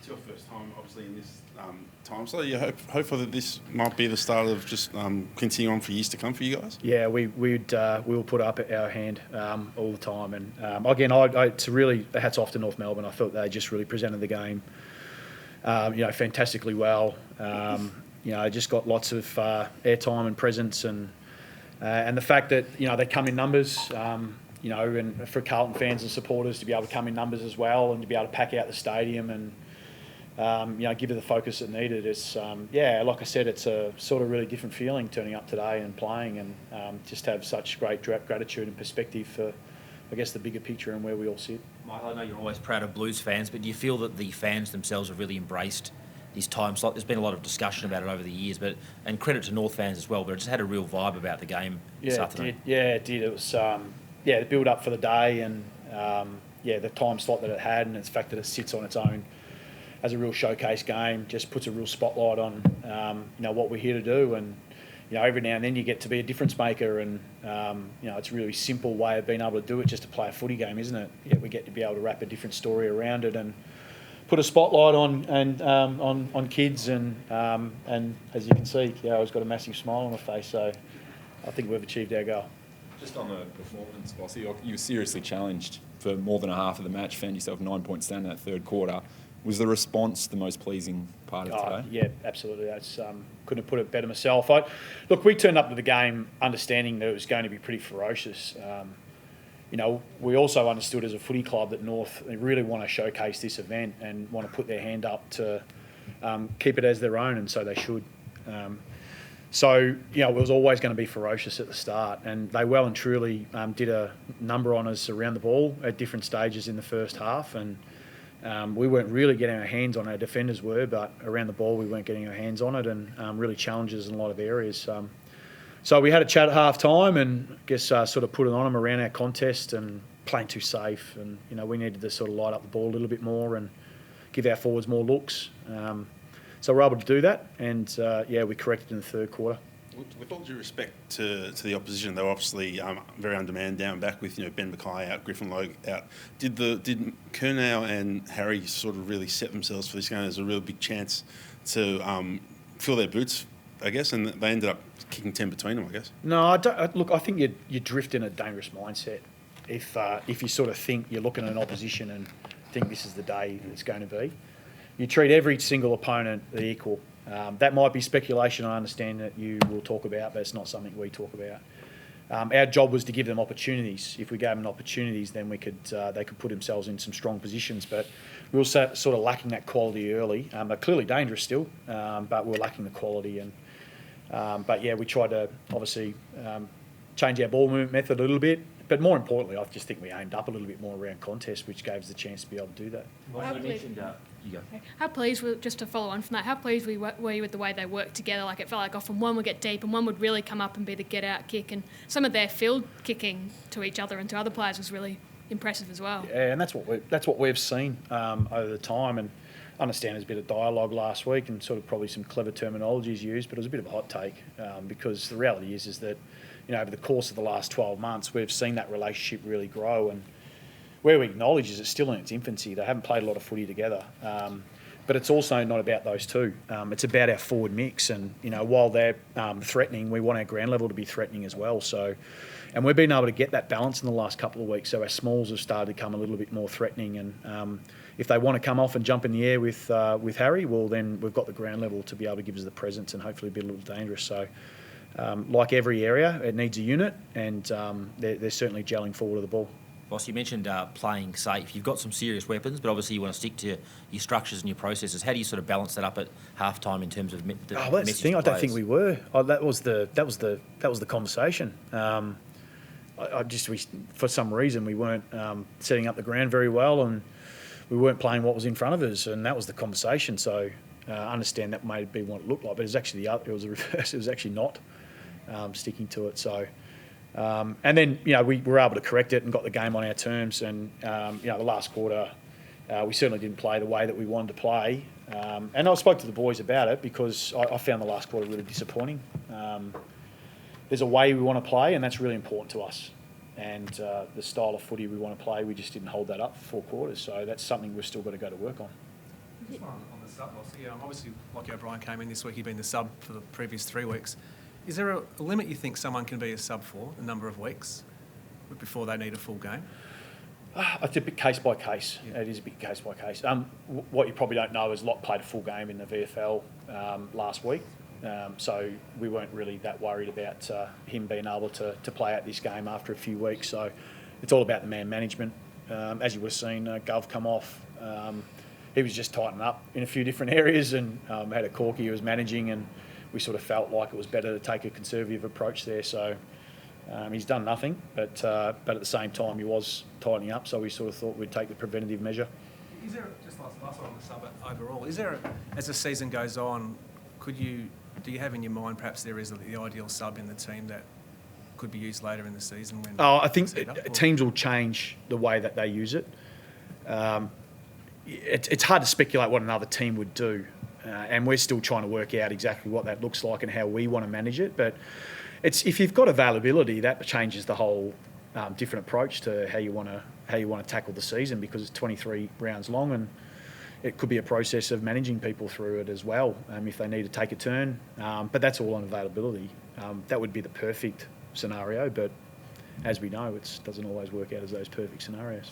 It's your first time, obviously, in this time. So you hopefully that this might be the start of just continuing on for years to come for you guys. Yeah, we'll put up our hand all the time. And again, it's really hats off to North Melbourne. I thought they just really presented the game, fantastically well. Just got lots of airtime and presence, and the fact that they come in numbers. And for Carlton fans and supporters to be able to come in numbers as well, and to be able to pack out the stadium and give it the focus it needed. It's like I said, it's a sort of really different feeling turning up today and playing, and just have such great gratitude and perspective for, I guess, the bigger picture and where we all sit. Michael, I know you're always proud of Blues fans, but do you feel that the fans themselves have really embraced this time slot? There's been a lot of discussion about it over the years, and credit to North fans as well, but it just had a real vibe about the game this afternoon. It did. It was the build up for the day, and the time slot that it had, and the fact that it sits on its own as a real showcase game just puts a real spotlight on what we're here to do. And every now and then you get to be a difference maker, and it's a really simple way of being able to do it, just to play a footy game, isn't it? Yet we get to be able to wrap a different story around it and put a spotlight on kids, and as you can see, Kiara's got a massive smile on her face, so I think we've achieved our goal. Just on the performance, Bossy, you were seriously challenged for more than a half of the match, found yourself 9 points down in that third quarter. Was the response the most pleasing part of today? Yeah, absolutely. That's couldn't have put it better myself. Look, we turned up to the game understanding that it was going to be pretty ferocious. We also understood as a footy club that North, they really want to showcase this event and want to put their hand up to keep it as their own, and so they should. It was always going to be ferocious at the start, and they well and truly did a number on us around the ball at different stages in the first half, and we weren't really getting our hands on, our defenders were, but around the ball we weren't getting our hands on it, and really challenged us in a lot of areas. So we had a chat at half time, and I guess sort of put it on them around our contest and playing too safe, and we needed to sort of light up the ball a little bit more and give our forwards more looks. So we're able to do that, and we corrected in the third quarter. With all due respect to the opposition, they were obviously very undermanned down back with Ben Mackay out, Griffin Logue out. Did Curnow and Harry sort of really set themselves for this game as a real big chance to fill their boots, I guess, and they ended up kicking 10 between them, I guess? No, I think you drift in a dangerous mindset if you sort of think you're looking at an opposition and think this is the day it's going to be. You treat every single opponent equal. That might be speculation, I understand, that you will talk about, but it's not something we talk about. Our job was to give them opportunities. If we gave them opportunities, then they could put themselves in some strong positions. But we were sort of lacking that quality early. They're clearly dangerous still, but we were lacking the quality. We tried to obviously change our ball movement method a little bit. But more importantly, I just think we aimed up a little bit more around contest, which gave us the chance to be able to do that. How pleased were, just to follow on from that, how pleased were you with the way they worked together? Like, it felt like often one would get deep and one would really come up and be the get-out kick, and some of their field kicking to each other and to other players was really impressive as well. Yeah, and that's what we've seen over the time, and I understand there's a bit of dialogue last week and sort of probably some clever terminologies used, but it was a bit of a hot take because the reality is that over the course of the last 12 months we've seen that relationship really grow, and where we acknowledge is it's still in its infancy. They haven't played a lot of footy together. But it's also not about those two. It's about our forward mix. And, while they're threatening, we want our ground level to be threatening as well. So, and we've been able to get that balance in the last couple of weeks. So our smalls have started to come a little bit more threatening. And if they want to come off and jump in the air with Harry, well, then we've got the ground level to be able to give us the presence and hopefully be a little dangerous. So, like every area, it needs a unit, and they're certainly gelling forward of the ball. Boss, you mentioned playing safe. You've got some serious weapons, but obviously you want to stick to your structures and your processes. How do you sort of balance that up at halftime in terms of the that's the thing. I don't think we were. That was the conversation. For some reason we weren't setting up the ground very well, and we weren't playing what was in front of us, and that was the conversation. So I understand that may be what it looked like, but it was actually it was the reverse. It was actually not sticking to it. So. And then, we were able to correct it and got the game on our terms. And, the last quarter, we certainly didn't play the way that we wanted to play. And I spoke to the boys about it because I found the last quarter really disappointing. There's a way we want to play, and that's really important to us. And the style of footy we want to play, we just didn't hold that up for 4 quarters. So that's something we've still got to go to work on. Just one on the sub, Lossie. Obviously, Lockie O'Brien came in this week. He'd been the sub for the previous 3 weeks. Is there a limit you think someone can be a sub for, a number of weeks, before they need a full game? It's a bit case by case. Yeah. It is a bit case by case. What you probably don't know is Locke played a full game in the VFL last week. So we weren't really that worried about him being able to play out this game after a few weeks. So it's all about the man management. As you would have seen, Gov come off. He was just tightening up in a few different areas and had a corky he was managing, and we sort of felt like it was better to take a conservative approach there. So he's done nothing, but at the same time he was tightening up, so we sort of thought we'd take the preventative measure. Is there, just last one on the sub overall, is there, as the season goes on, do you have in your mind perhaps there is the ideal sub in the team that could be used later in the season? When I think teams will change the way that they use it. It's hard to speculate what another team would do, and we're still trying to work out exactly what that looks like and how we want to manage it. But if you've got availability, that changes the whole different approach to how you want to tackle the season, because it's 23 rounds long, and it could be a process of managing people through it as well, if they need to take a turn. But that's all on availability. That would be the perfect scenario, but as we know, it doesn't always work out as those perfect scenarios.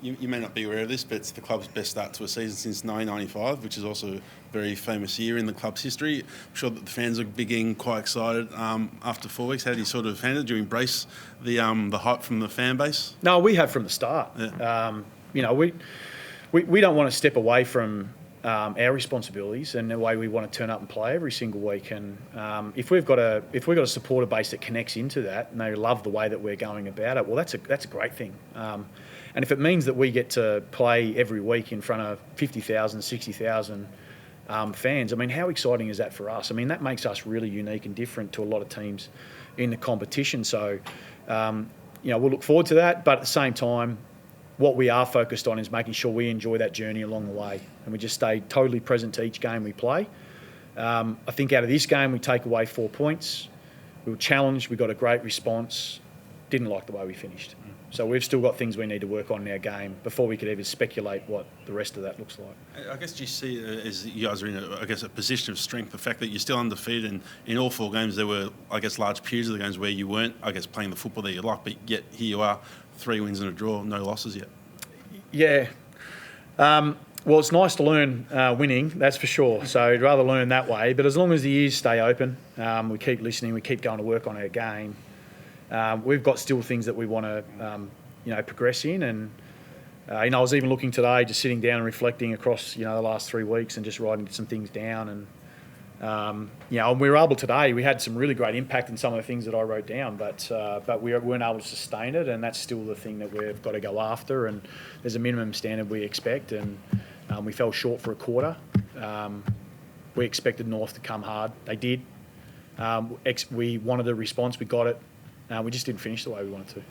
You may not be aware of this, but it's the club's best start to a season since 1995, which is also a very famous year in the club's history. I'm sure that the fans are getting quite excited after 4 weeks. How do you sort of handle it? Do you embrace the hype from the fan base? No, we have from the start. Yeah. We don't want to step away from our responsibilities and the way we want to turn up and play every single week. And if we've got a supporter base that connects into that and they love the way that we're going about it, well, that's a great thing. And if it means that we get to play every week in front of 50,000, 60,000 fans, I mean, how exciting is that for us? I mean, that makes us really unique and different to a lot of teams in the competition. So, we'll look forward to that, but at the same time, what we are focused on is making sure we enjoy that journey along the way, and we just stay totally present to each game we play. I think out of this game, we take away 4 points. We were challenged. We got a great response. Didn't like the way we finished. So we've still got things we need to work on in our game before we could even speculate what the rest of that looks like. I guess you see it as you guys are in a position of strength, the fact that you're still undefeated, and in all 4 games there were, large periods of the games where you weren't, playing the football that you like, but yet here you are, 3 wins and a draw, no losses yet. Yeah. Well, it's nice to learn winning, that's for sure. So I'd rather learn that way. But as long as the ears stay open, we keep listening, we keep going to work on our game. We've got still things that we want to, progress in. And, I was even looking today, just sitting down and reflecting across, the last 3 weeks and just writing some things down. And, and we were able today, we had some really great impact in some of the things that I wrote down, but we weren't able to sustain it. And that's still the thing that we've got to go after. And there's a minimum standard we expect. And we fell short for a quarter. We expected North to come hard. They did. We wanted a response. We got it. We just didn't finish the way we wanted to.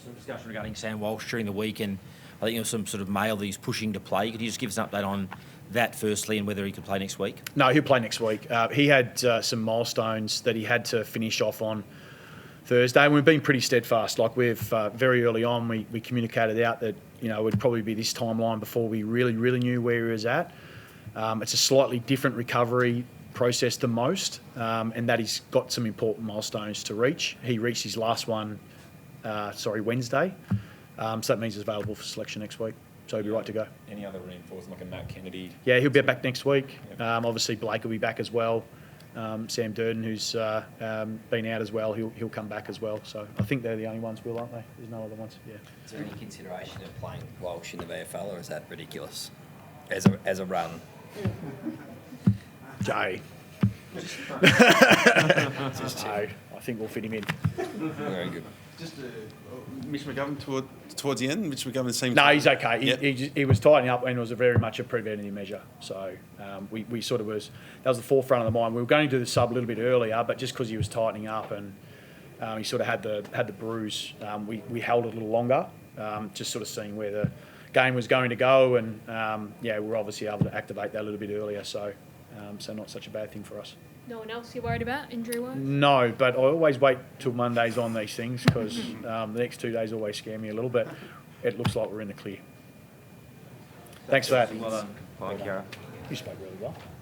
Some discussion regarding Sam Walsh during the week, and I think there was some sort of mail that he's pushing to play. Could you just give us an update on that firstly, and whether he could play next week? No, he'll play next week. He had some milestones that he had to finish off on Thursday, and we've been pretty steadfast. Like we've very early on, we communicated out that it would probably be this timeline before we really knew where he was at. It's a slightly different recovery process than most, and that he's got some important milestones to reach. He reached his last one, Wednesday. So that means he's available for selection next week. So he'll be right to go. Any other reinforcement, like a Matt Kennedy? Yeah, he'll be back next week. Obviously, Blake will be back as well. Sam Durden, who's been out as well, he'll come back as well. So I think they're the only ones, Will, aren't they? There's no other ones. Yeah. Is there any consideration of playing Walsh in the VFL, or is that ridiculous as a run? Jay. No, I think we'll fit him in. Very good. Just Mitch McGovern towards the end. Mitch McGovern seems. No, he's okay. Yep. He was tightening up, and it was very much a preventative measure. So we sort of that was the forefront of the mind. We were going to do the sub a little bit earlier, but just because he was tightening up and he sort of had the bruise, we held it a little longer, just sort of seeing where the game was going to go, and we were obviously able to activate that a little bit earlier. So not such a bad thing for us. No one else you're worried about injury-wise? No, but I always wait till Mondays on these things because the next 2 days always scare me a little bit. It looks like we're in the clear. Thanks for that. Well done. Bye, Kiara. You spoke really well.